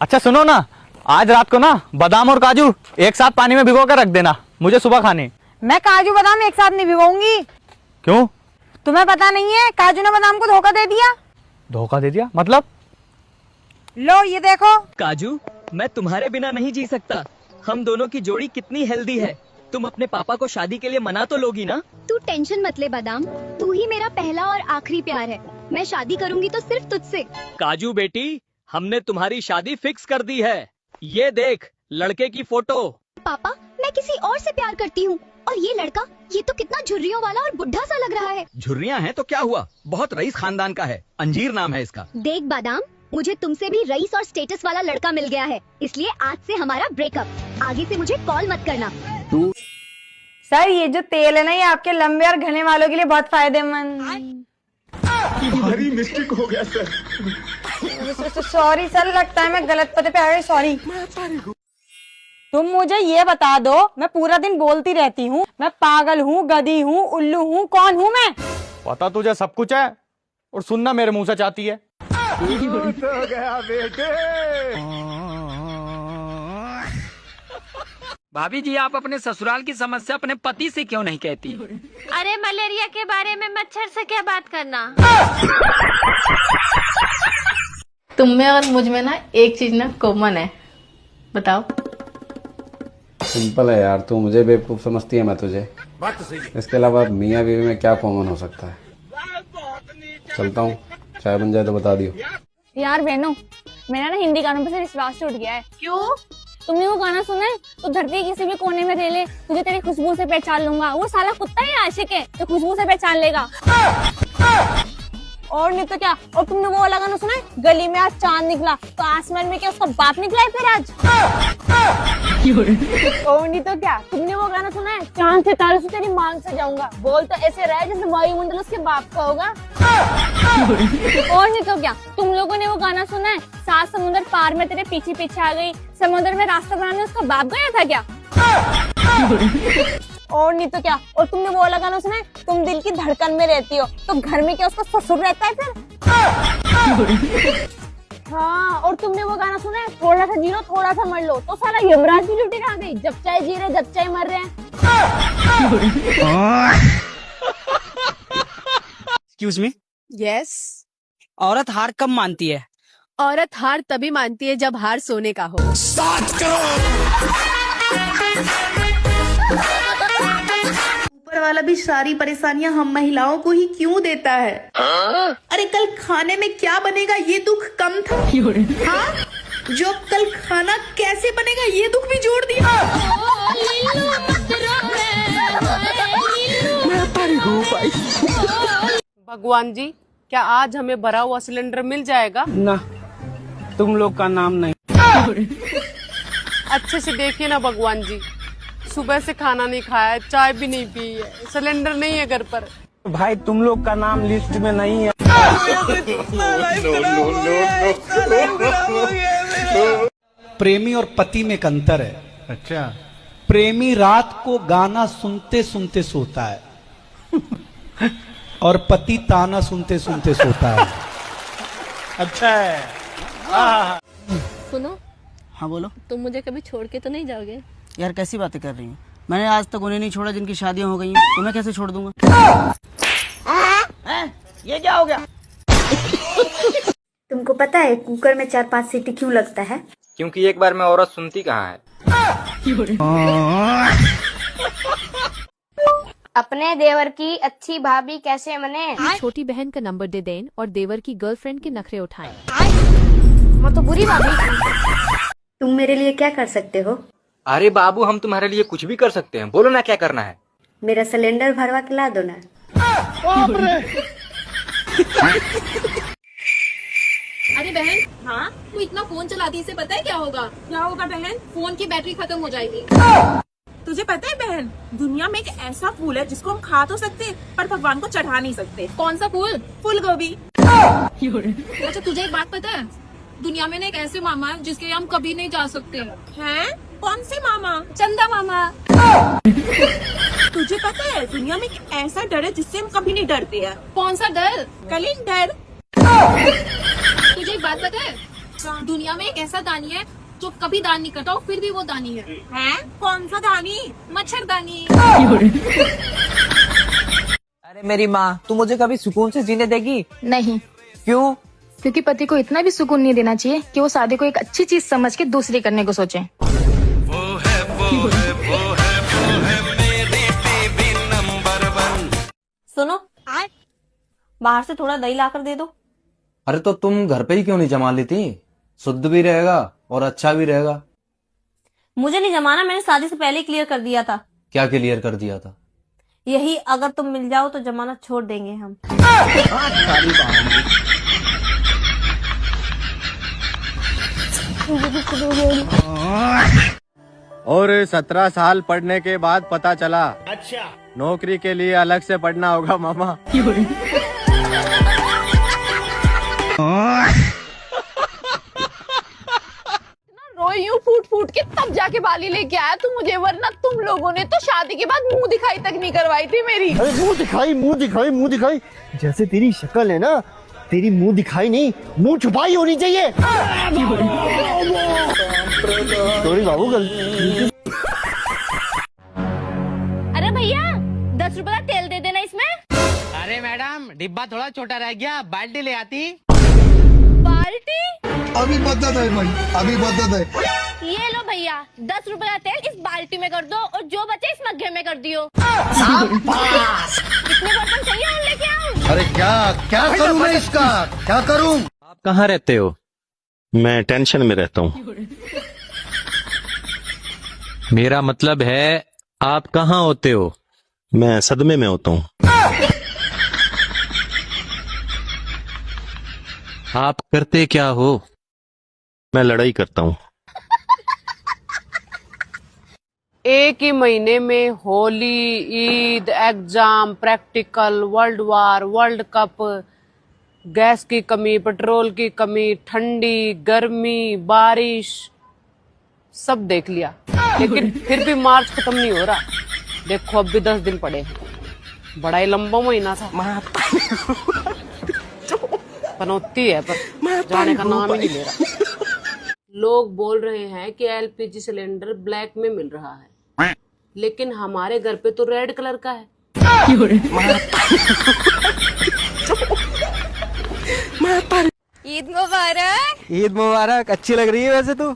अच्छा सुनो ना, आज रात को ना बादाम और काजू एक साथ पानी में भिगो कर रख देना, मुझे सुबह खाने। मैं काजू बादाम एक साथ नहीं भिगोऊंगी। क्यों? तुम्हें पता नहीं है, काजू ने बादाम को धोखा दे दिया। धोखा दे दिया मतलब? लो ये देखो। काजू, मैं तुम्हारे बिना नहीं जी सकता। हम दोनों की जोड़ी कितनी हेल्दी है। तुम अपने पापा को शादी के लिए मना तो लोगी ना? तू टेंशन मत ले बादाम, तू ही मेरा पहला और आखिरी प्यार है। मैं शादी करूंगी तो सिर्फ तुझसे। काजू बेटी, हमने तुम्हारी शादी फिक्स कर दी है। ये देख लड़के की फोटो। पापा, मैं किसी और से प्यार करती हूँ। और ये लड़का, ये तो कितना झुर्रियों वाला और बुढ़ा सा लग रहा है। झुर्रियाँ हैं तो क्या हुआ, बहुत रईस खानदान का है। अंजीर नाम है इसका। देख बादाम, मुझे तुमसे भी रईस और स्टेटस वाला लड़का मिल गया है, इसलिए आज से हमारा ब्रेकअप। आगे से मुझे कॉल मत करना। सर ये जो तेल है ना, ये आपके लंबे और घने बालों के लिए बहुत फायदेमंद। भारी मिस्टेक हो गया सर। सॉरी सर, लगता है मैं गलत पते पे आ गई, सॉरी। तुम मुझे ये बता दो, मैं पूरा दिन बोलती रहती हूँ, मैं पागल हूँ, गधी हूँ, उल्लू हूँ, कौन हूँ मैं? पता तुझे सब कुछ है और सुनना मेरे मुंह से चाहती है। हो गया बेटे। भाभी जी, आप अपने ससुराल की समस्या अपने पति से क्यों नहीं कहती? अरे मलेरिया के बारे में मच्छर से क्या बात करना। तुम में और मुझ में ना एक चीज ना कॉमन है, बताओ। सिंपल है यार, तू मुझे बेवकूफ समझती है, मैं तुझे। इसके अलावा मियाँ बीवी में क्या कॉमन हो सकता है? चलता हूँ, चाय बन जाए तो बता दियो। यार बहनों, मेरा ना हिंदी गानों पे से विश्वास टूट गया है। क्यों? तुमने वो गाना सुना है, तो धरती किसी भी कोने में रह ले, तुझे तेरी खुशबू से पहचान लूंगा। वो साला कुत्ता ही आशिक है जो खुशबू से पहचान लेगा। और नहीं तो क्या। और तुमने वो वाला गाना सुना है, गली में आज चांद निकला तो आसमान में क्या उसका बाप निकला है फिर आज। और नहीं तो क्या। तुमने वो गाना सुना है, चांद सितारों से तेरी मांग से जाऊंगा। बोल तो ऐसे रहा है जैसे वायुमंडल उसके बाप का होगा। और नहीं तो क्या। तुम लोगों ने वो गाना सुना है, 7 समुद्र पार में तेरे पीछे पीछे आ गई, समुद्र में रास्ता बनाने उसका बाप गया था क्या? और नहीं तो क्या। और तुमने वो वाला गाना सुना है, तुम दिल की धड़कन में रहती हो तो घर में क्या उसका ससुर रहता है फिर? हाँ। और तुमने वो गाना सुना है, थोड़ा सा जी लो थोड़ा सा मर लो तो साला यमराज की ड्यूटी आ गई, जब चाहे जी रहे जब चाहे मर रहे हैं। Excuse me. यस। औरत हार कब मानती है? औरत हार तभी मानती है जब हार सोने का हो। ऊपर वाला भी सारी परेशानियां हम महिलाओं को ही क्यों देता है? अरे कल खाने में क्या बनेगा ये दुख कम था? हाँ? जो कल खाना कैसे बनेगा ये दुख भी जोड़ दिया। भगवान जी, क्या आज हमें भरा हुआ सिलेंडर मिल जाएगा? ना, तुम लोग का नाम नहीं। अच्छे से देखिए ना भगवान जी, सुबह से खाना नहीं खाया है, चाय भी नहीं पी है, सिलेंडर नहीं है घर पर। भाई तुम लोग का नाम लिस्ट में नहीं है। प्रेमी और पति में एक अंतर है। अच्छा। प्रेमी रात को गाना सुनते सुनते सोता है और पति ताना सुनते सुनते सोता है। अच्छा है। सुनो। हाँ बोलो। तुम मुझे कभी छोड़ के तो नहीं जाओगे? यार कैसी बातें कर रही हूँ, मैंने आज तक उन्हें नहीं छोड़ा जिनकी शादियां हो गई हैं, तो मैं कैसे छोड़ दूंगा? ये क्या हो गया? तुमको पता है कुकर में 4-5 सीटी क्यों लगता है? क्योंकि एक बार में औरत सुनती कहाँ है। अपने देवर की अच्छी भाभी कैसे मने? छोटी बहन का नंबर दे दें और देवर की गर्लफ्रेंड के नखरे उठाएं। मैं तो बुरी भाभी। तुम मेरे लिए क्या कर सकते हो? अरे बाबू, हम तुम्हारे लिए कुछ भी कर सकते हैं, बोलो ना क्या करना है। मेरा सिलेंडर भरवा के ला दो ना। अरे बहन, हाँ तू इतना फोन चलाती, इसे पता है क्या होगा? क्या होगा बहन? फोन की बैटरी खत्म हो जाएगी। तुझे पता है बहन, दुनिया में एक ऐसा फूल है जिसको हम खा तो सकते पर भगवान को चढ़ा नहीं सकते। कौन सा फूल? फूल गोभी। अच्छा तुझे एक बात पता है, दुनिया में ना एक ऐसे मामा है जिसके हम कभी नहीं जा सकते हैं? कौन से मामा? चंदा मामा। तुझे पता है दुनिया में एक ऐसा डर है जिससे हम कभी नहीं डरते हैं। कौन सा डर? कलिंग डर। तुझे एक बात पता है, दुनिया में एक ऐसा दानी है जो कभी दान नहीं करता और फिर भी वो दानी है। कौन सा दानी? मच्छरदानी। अरे मेरी माँ, तू मुझे कभी सुकून से जीने देगी? नहीं। क्यों? क्योंकि पति को इतना भी सुकून नहीं देना चाहिए कि वो शादी को एक अच्छी चीज समझ के दूसरी करने को सोचे। सुनो, बाहर से थोड़ा दही लाकर दे दो। अरे तो तुम घर पे ही क्यों नहीं जमा लेती? शुद्ध भी रहेगा और अच्छा भी रहेगा। मुझे नहीं जमाना, मैंने शादी से पहले ही क्लियर कर दिया था। क्या क्लियर कर दिया था? यही, अगर तुम मिल जाओ तो जमाना छोड़ देंगे हम। और 17 साल पढ़ने के बाद पता चला, अच्छा, नौकरी के लिए अलग से पढ़ना होगा मामा। रोई यूं फूट फूट के तब जाके बाली लेके आया तू मुझे, वरना तुम लोगों ने तो शादी के बाद मुंह दिखाई तक नहीं करवाई थी मेरी। अरे मुंह दिखाई, जैसे तेरी शक्ल है ना, तेरी मुंह दिखाई नहीं, मुंह छुपाई होनी चाहिए। सॉरी बाबू, गलती। अरे भैया 10 रुपए का तेल दे देना इसमें। अरे मैडम, डिब्बा थोड़ा छोटा रह गया, बाल्टी ले आती। बाल्टी? अभी बदत है भाई, अभी बदत है। ये लो भैया, 10 रुपए का तेल इस बाल्टी में कर दो और जो बचे इस मग्गे में कर दियो। कितने बर्तन चाहिए और लेके आऊं? अरे क्या करूं मैं इसका, क्या करूं? आप कहाँ रहते हो? मैं टेंशन में रहता हूँ। मेरा मतलब है आप कहाँ होते हो? मैं सदमे में होता हूँ। आप करते क्या हो? मैं लड़ाई करता हूँ। एक ही महीने में Holi, Eid, exam, practical, world war, world cup, gas की कमी, पेट्रोल की कमी, ठंडी, गर्मी, बारिश, सब देख लिया, लेकिन फिर भी मार्च खत्म नहीं हो रहा। देखो अब भी 10 दिन पड़े हैं। बड़ा ही लंबा महीना था। पनौती है पर जाने का नाम ही नहीं ले रहा। लोग बोल रहे हैं कि एलपीजी सिलेंडर ब्लैक में मिल रहा है, लेकिन हमारे घर पे तो रेड कलर का है। ईद मुबारक। ईद मुबारक। अच्छी लग रही है वैसे तू।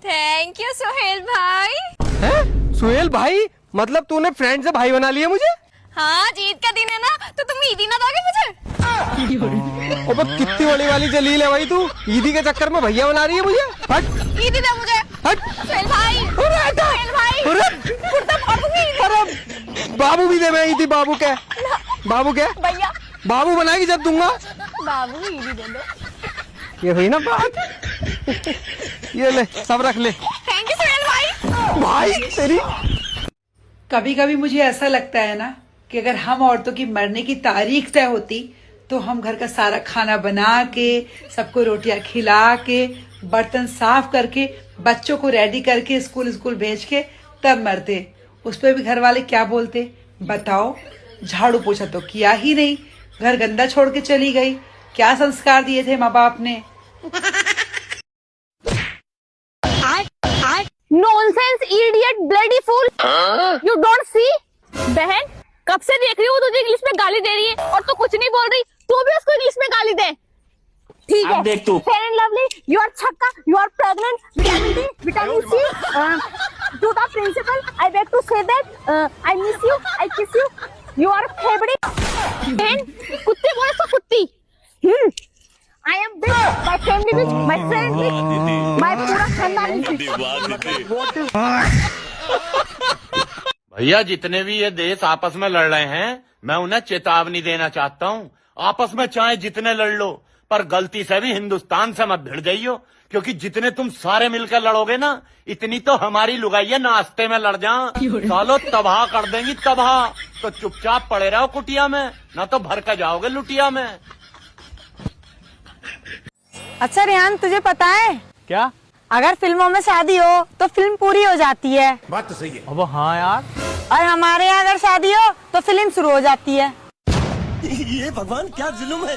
थैंक यू सुहेल भाई। हैं? सुहेल भाई? मतलब तूने फ्रेंड से भाई बना लिया मुझे? हाँ, ईद का दिन है ना, तो तुम ईदी ना दोगे मुझे? अब कितनी बड़ी वाली जलील है भाई तू, ईदी के चक्कर में भैया बना रही है मुझे। हट, ईदी दे मुझे। हट। सुहेल भाई, सुहेल भाई, कुर्ता बाबूगी। अरे बाबू भी दे, मैं ईदी बाबू क्या? बाबू क्या? भैया बाबू बनाएगी जब दूंगा। बाबू ईदी दे दो। ये हुई ना बात। ये ले, सब रख ले। थैंक यू सुहेल भाई। भाई तेरी। कभी कभी मुझे ऐसा लगता है ना कि अगर हम औरतों की मरने की तारीख तय होती तो हम घर का सारा खाना बना के, सबको रोटियां खिला के, बर्तन साफ करके, बच्चों को रेडी करके स्कूल भेज के तब मरते। उस पर भी घर वाले क्या बोलते बताओ? झाड़ू पोछा तो किया ही नहीं, घर गंदा छोड़ के चली गई। क्या संस्कार दिए थे माँ बाप ने? Nonsense, idiot, bloody fool, you don't see? बहन कब से देख रही हूँ तुझे इंग्लिश में गाली दे रही है और तू कुछ नहीं बोल रही, तू भी उसको इंग्लिश में गाली दे। ठीक है, देख तू। Fair and lovely, you are छक्का, you are pregnant, vitamin D, vitamin C, to the principal, I beg to say that I miss you, I kiss you, you are favourite. बहन कुत्ते बोले तो कुत्ती। I am big, my family big, my friend big, my पूरा खानदान big। भैया जितने भी ये देश आपस में लड़ रहे हैं, मैं उन्हें चेतावनी देना चाहता हूँ। आपस में चाहे जितने लड़ लो, पर गलती से भी हिंदुस्तान से मत भिड़ जाइयो, क्योंकि जितने तुम सारे मिलकर लड़ोगे ना, इतनी तो हमारी लुगाइयां नाश्ते में लड़ जाएं, सालो तबाह कर देंगी, तबाह। तो चुपचाप पड़े रहो कुटिया में, ना तो भर कर जाओगे लुटिया में। अच्छा रेहान, तुझे पता है क्या? अगर फिल्मों में शादी हो तो फिल्म पूरी हो जाती है। बात तो सही है। अब हाँ यार। और हमारे यहाँ अगर शादी हो तो फिल्म शुरू हो जाती है। ये भगवान क्या जुल्म है।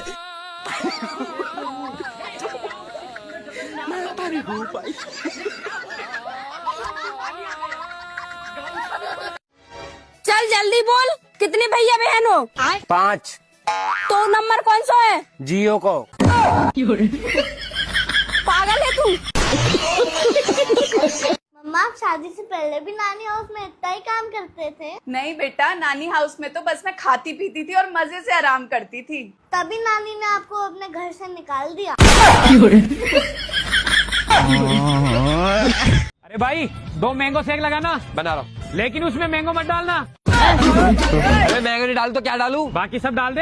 चल जल्दी बोल, कितने भैया बहन हो? 5 तो नंबर कौन सा है? जियो को। पागल है तू। मम्मा, आप शादी से पहले भी नानी हाउस में इतना ही काम करते थे? नहीं बेटा, नानी हाउस में तो बस मैं खाती पीती थी और मजे से आराम करती थी। तभी नानी ने आपको अपने घर से निकाल दिया। अरे भाई 2 मैंगो शेक लगाना। बना रहा हूँ। लेकिन उसमें मैंगो मत डालना। अरे मैंगो नहीं डाल तो क्या डालूं? बाकी सब डाल दे।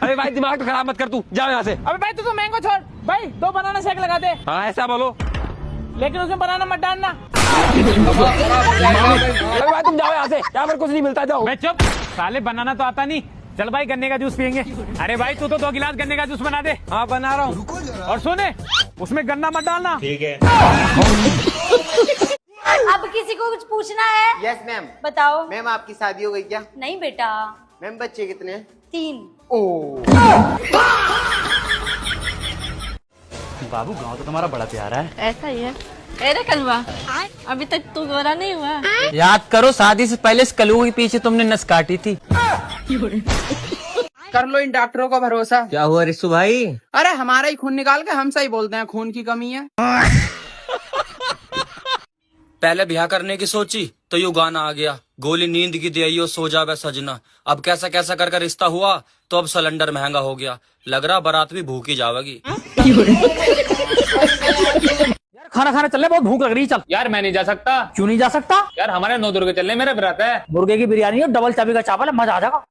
अरे भाई दिमाग तो खराब मत कर तू, जा यहाँ से। अबे भाई तू तो मैंगो छोड़, भाई 2 बनाना शेक लगा दे। हाँ ऐसा बोलो। लेकिन उसमें बनाना मत डालना। अरे भाई तुम जाओ यहाँ से, यहाँ पर कुछ नहीं मिलता, जाओ। मैं चुप, साले बनाना तो आता नहीं। चल भाई गन्ने का जूस पियेंगे। अरे भाई तू तो 2 गिलास गन्ने का जूस बना दे। हाँ बना रहा हूँ। और सुने, उसमें गन्ना मत डालना। ठीक है। अब किसी को कुछ पूछना है? Yes ma'am. बताओ। मैम आपकी शादी हो गई क्या? नहीं बेटा। मैम बच्चे कितने हैं? 3। बाबू गांव तो तुम्हारा बड़ा प्यारा है। ऐसा ही है। अरे कलवा, अभी तक तू गोरा नहीं हुआ। याद करो, शादी से पहले इस कलू के पीछे तुमने नस काटी थी। कर लो इन डॉक्टरों का भरोसा। क्या हुआ रिसु भाई? अरे हमारा ही खून निकाल के हम सही बोलते हैं खून की कमी है। पहले ब्याह करने की सोची तो यू गाना आ गया, गोली नींद की दियो सो जावे सजना। अब कैसा कैसा कर रिश्ता हुआ तो अब सिलेंडर महंगा हो गया, लग रहा बारात भी भूखी जावेगी। यार खाना खाने चलने, बहुत भूख लग रही है। चल यार मैं नहीं जा सकता। क्यों नहीं जा सकता? यार हमारे 9 दुर्गे चलने, मेरा व्रत है। मुर्गे की बिरयानी और डबल चाबी का चावल है, मजा आ जाएगा।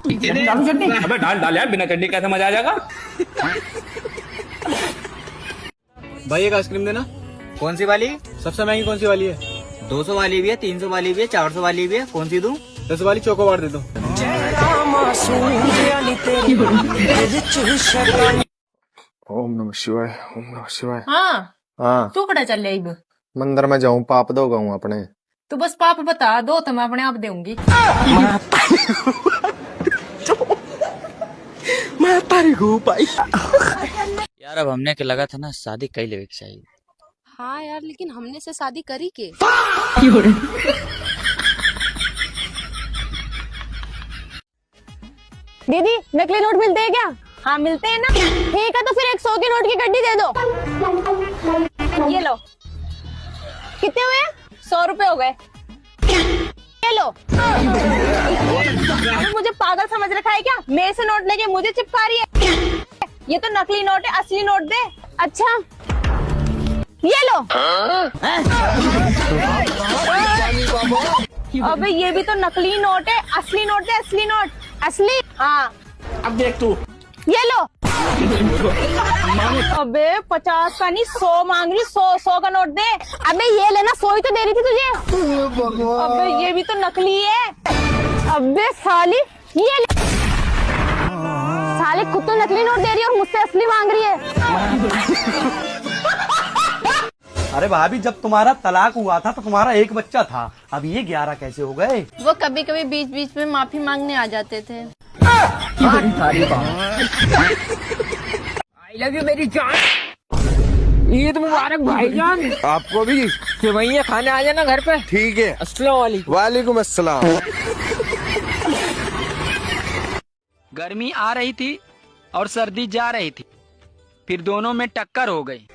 चटनी? अबे डाल यार, बिना चटनी कैसे मजा आ जाएगा? भाई एक आइसक्रीम देना। कौन सी वाली? सबसे महंगी कौन सी वाली है? 200 वाली भी है, 300 वाली भी है, 400 वाली भी है। कौन सी दूं? 10 वाली चोकोबार दे दो। ओम नमः शिवाय, ओम नमः शिवाय। हाँ तू कड़ा चल रही? मंदिर में जाऊं, पाप दोगा हूँ अपने। तू बस पाप बता दो तो मैं अपने आप दूंगी। मैं तारी यार अब हमने के लगा था ना, शादी कई लेवे की चाहिए। हाँ यार, लेकिन हमने से शादी करी के। दीदी नकली नोट मिलते हैं क्या? हाँ मिलते हैं ना। ठीक है तो फिर 100 के नोट की गड्डी दे दो। ये लो। कितने हुए? 100 रुपए हो गए। ये लो। मुझे पागल समझ रखा है क्या? मेरे से नोट लेके मुझे चिपका रही है। ये तो नकली नोट है, असली नोट दे। अच्छा ये लो। अबे ये भी तो नकली नोट है, असली नोट दे, असली नोट। असली? हाँ। अब देख तू। ये लो। अबे 50 का नहीं 100 मांग रही, 100 का नोट दे। अबे ये लेना, 100 ही तो दे रही थी तुझे। अबे ये भी तो नकली है। अबे साली ये ले। साले खुद तो नकली नोट दे रही है और मुझसे असली मांग रही है। अरे भाभी, जब तुम्हारा तलाक हुआ था तो तुम्हारा 1 बच्चा था, अब ये 11 कैसे हो गए? वो कभी कभी बीच बीच में माफी मांगने आ जाते थे। आई लव यू मेरी जान। ईद मुबारक भाईजान। आपको भी। सेवइयां खाने आ जाना घर पे। ठीक है। अस्सलाम वालेकुम। वालेकुम अस्सलाम। गर्मी आ रही थी और सर्दी जा रही थी, फिर दोनों में टक्कर हो गई।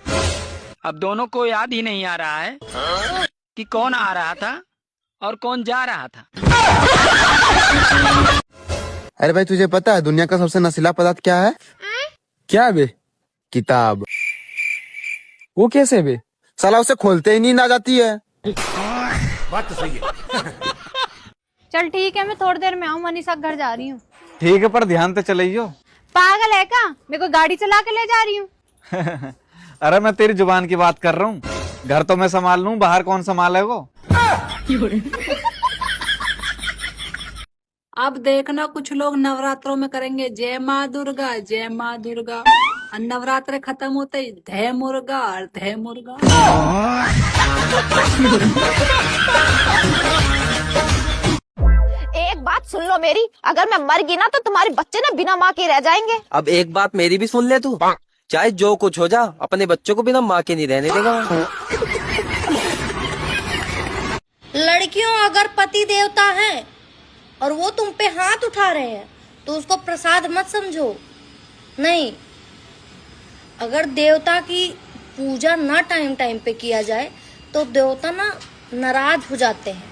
अब दोनों को याद ही नहीं आ रहा है कि कौन आ रहा था और कौन जा रहा था। अरे भाई तुझे पता है दुनिया का सबसे नशीला पदार्थ क्या है? क्या बे? किताब। वो कैसे बे? साला उसे खोलते ही नींद आ जाती है। बात तो सही है। चल ठीक है, मैं थोड़ी देर में आऊँ, मनीषा घर जा रही हूँ। ठीक है पर ध्यान से चलाइयो। पागल है क्या? मैं कोई गाड़ी चला के ले जा रही हूँ। अरे मैं तेरी जुबान की बात कर रहा हूँ। घर तो मैं संभाल लूँ, बाहर कौन संभालेगा? अब देखना कुछ लोग नवरात्रों में करेंगे जय माँ दुर्गा, जय माँ दुर्गा। और नवरात्र खत्म होते ही धय मुर्गा और धय मुर्गा। एक बात सुन लो मेरी, अगर मैं मर गई ना तो तुम्हारे बच्चे ना बिना माँ के रह जाएंगे। अब एक बात मेरी भी सुन ले तू, चाहे जो कुछ हो जा, अपने बच्चों को बिना माँ के नहीं रहने देगा। लड़कियों, अगर पति देवता है और वो तुम पे हाथ उठा रहे हैं तो उसको प्रसाद मत समझो। नहीं, अगर देवता की पूजा ना टाइम टाइम पे किया जाए तो देवता ना नाराज हो जाते हैं।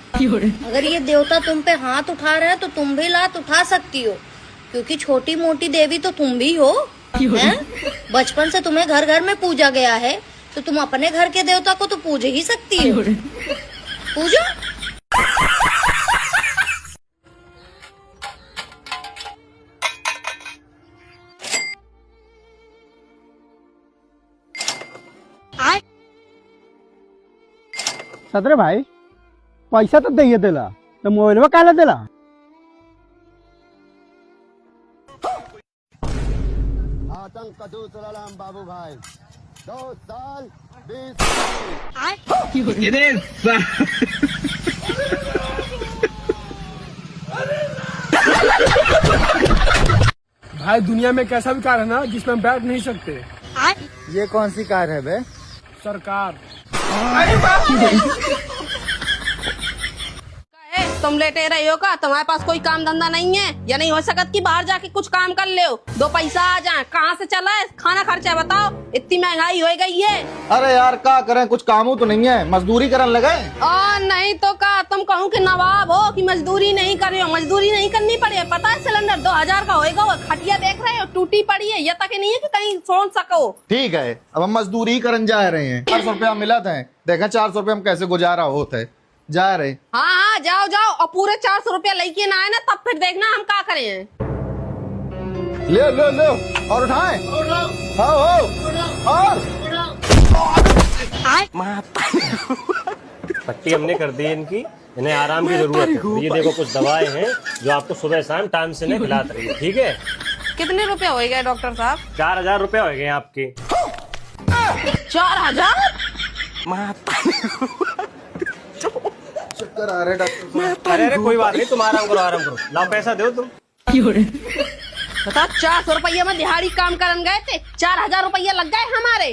अगर ये देवता तुम पे हाथ उठा रहे हैं तो तुम भी लात उठा सकती हो, क्योंकि छोटी मोटी देवी तो तुम भी हो। हैं? बचपन से तुम्हें घर घर में पूजा गया है तो तुम अपने घर के देवता को तो पूज ही सकती हो। पूजो। सदरे भाई पैसा तो दे दिला, तो मोबाइल काला दिला। आतंक का दूसरा नाम बाबू भाई, 2 साल 20 भाई दुनिया में कैसा भी कार है ना जिसमें हम बैठ नहीं सकते। ये कौन सी कार है बे? सरकार। तुम लेटे रहे हो का? तुम्हारे पास कोई काम धंधा नहीं है या नहीं हो सकत कि बाहर जाके कुछ काम कर ले, 2 पैसा आ जाए? कहाँ से चला है खाना खर्चा बताओ, इतनी महंगाई हो गई है। अरे यार क्या करें, कुछ कामों तो नहीं है, मजदूरी करने लगे। नहीं तो का तुम कहूँ कि नवाब हो कि मजदूरी नहीं कर रहे हो? मजदूरी नहीं करनी पड़ी, पता है सिलेंडर 2000 का होएगा। वो खटिया देख रहे हो टूटी पड़ी है, ये तक नहीं है कि कहीं सोच सको। ठीक है, अब हम मजदूरी करने जा रहे हैं। 400 रुपया मिला था, देखा 400 रुपया हम कैसे गुजारा होता है। जा रहे। हाँ जाओ जाओ, और पूरे 400 रुपया लेके ना आए ना तब फिर देखना हम क्या करें। ले ले ले और उठाए। पट्टी हमने कर दी इनकी, इन्हें आराम की जरूरत है। ये देखो कुछ दवाएं हैं जो आपको सुबह शाम टाइम से नहीं खिलाते रहिए, ठीक है? कितने रुपए हो गए डॉक्टर साहब? 4000 रुपए हो गए आपके। 4000? चक्कर आ रहे डॉक्टर। अरे कोई बात नहीं, तुम आराम करो। लाओ पैसा दो तुम। बता, 400 रुपया में दिहाड़ी काम करन गए थे, 4000 रुपया लग गए हमारे।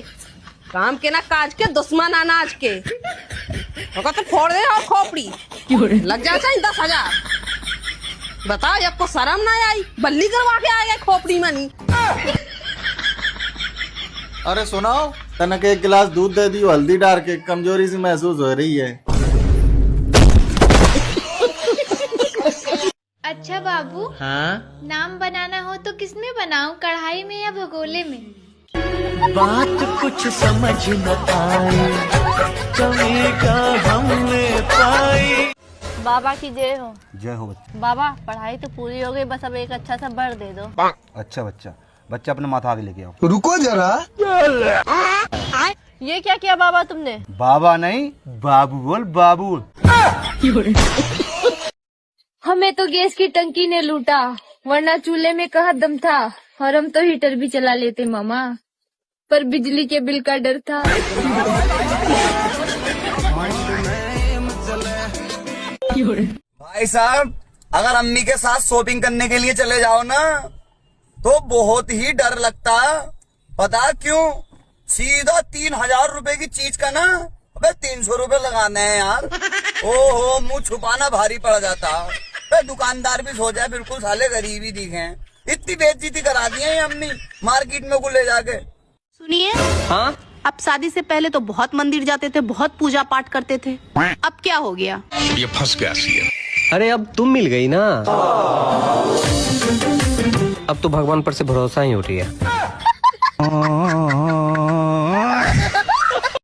काम के ना काज के, दुश्मन अनाज के। तो फोड़ दे और खोपड़ी लग जाए 10,000। बता, जब को शर्म ना आई, बल्ली करवा के आ गए खोपड़ी मनी। अरे सुनाओ, तनक 1 गिलास दूध दे दी, हल्दी डाल के, कमजोरी सी महसूस हो रही है। अच्छा बाबू, हाँ? नाम बनाना हो तो किसमें बनाऊं, कढ़ाई में या भगोले में? बात कुछ समझ न आई, कमी का हमने पाई। बाबा की जय हो। जय हो बच्चा। बाबा पढ़ाई तो पूरी हो गई, बस अब एक अच्छा सा बर दे दो। अच्छा बच्चा, बच्चा अपने माथा आगे लेके आओ। रुको जरा। ये क्या किया बाबा तुमने? बाबा नहीं, बाबू बोल, बाबू। हमें तो गैस की टंकी ने लूटा, वरना चूल्हे में कहाँ दम था। और हम तो हीटर भी चला लेते मामा, पर बिजली के बिल का डर था। भाई साहब, अगर अम्मी के साथ शॉपिंग करने के लिए चले जाओ ना तो बहुत ही डर लगता। पता क्यों? सीधा 3000 रुपए की चीज का ना 300 रुपए लगाने हैं यार। ओहो, मुंह छुपाना भारी पड़ जाता। दुकानदार भी सो जाए बिल्कुल साले गरीब ही दिखे। इतनी बेइज्जती करा दी है अम्मी मार्केट में को ले जाके। सुनिए, हाँ? अब शादी से पहले तो बहुत मंदिर जाते थे, बहुत पूजा पाठ करते थे, अब क्या हो गया? ये फंस गया सी। अरे अब तुम मिल गई ना, अब तो भगवान पर से भरोसा ही उठ गया।